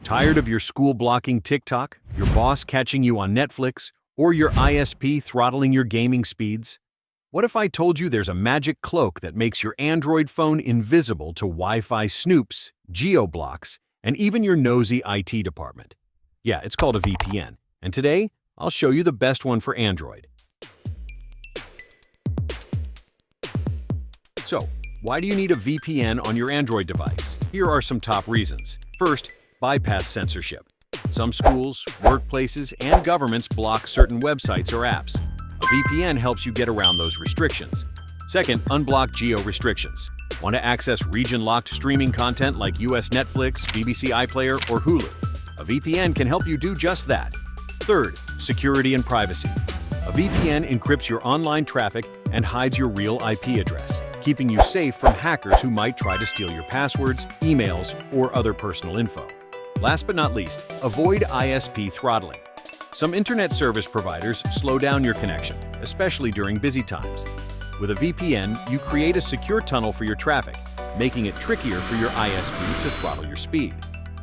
Tired of your school blocking TikTok, your boss catching you on Netflix, or your ISP throttling your gaming speeds? What if I told you there's a magic cloak that makes your Android phone invisible to Wi-Fi snoops, geo-blocks, and even your nosy IT department? Yeah, it's called a VPN, and today I'll show you the best one for Android. So, why do you need a VPN on your Android device? Here are some top reasons. First, bypass censorship. Some schools, workplaces, and governments block certain websites or apps. A VPN helps you get around those restrictions. Second, Unblock Geo-restrictions. Want to access region-locked streaming content like US Netflix, BBC iPlayer, or Hulu? A VPN can help you do just that. Third, security and privacy. A VPN encrypts your online traffic and hides your real IP address, keeping you safe from hackers who might try to steal your passwords, emails, or other personal info. Last but not least, avoid ISP throttling. Some internet service providers slow down your connection, especially during busy times. With a VPN, you create a secure tunnel for your traffic, making it trickier for your ISP to throttle your speed.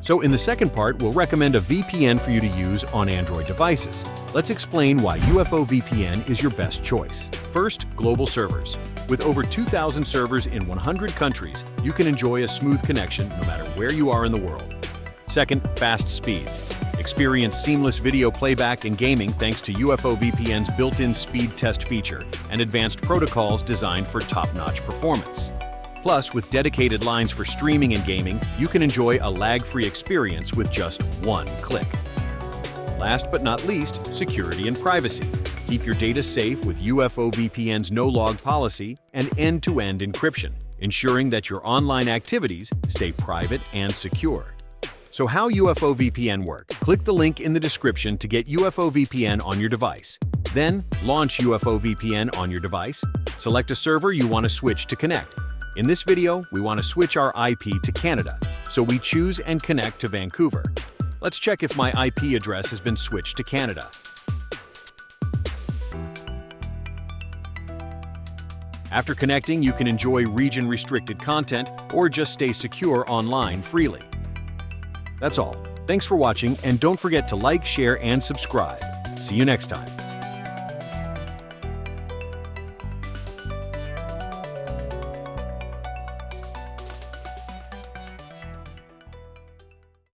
So in the second part, we'll recommend a VPN for you to use on Android devices. Let's explain why UFO VPN is your best choice. First, global servers. With over 2,000 servers in 100 countries, you can enjoy a smooth connection no matter where you are in the world. Second, fast speeds. Experience seamless video playback and gaming thanks to UFO VPN's built-in speed test feature and advanced protocols designed for top-notch performance. Plus, with dedicated lines for streaming and gaming, you can enjoy a lag-free experience with just one click. Last but not least, security and privacy. Keep your data safe with UFO VPN's no-log policy and end-to-end encryption, ensuring that your online activities stay private and secure. So how UFO VPN work? Click the link in the description to get UFO VPN on your device. Then, launch UFO VPN on your device. Select a server you want to switch to connect. In this video, we want to switch our IP to Canada, so we choose and connect to Vancouver. Let's check if my IP address has been switched to Canada. After connecting, you can enjoy region-restricted content or just stay secure online freely. That's all. Thanks for watching, and don't forget to like, share, and subscribe. See you next time.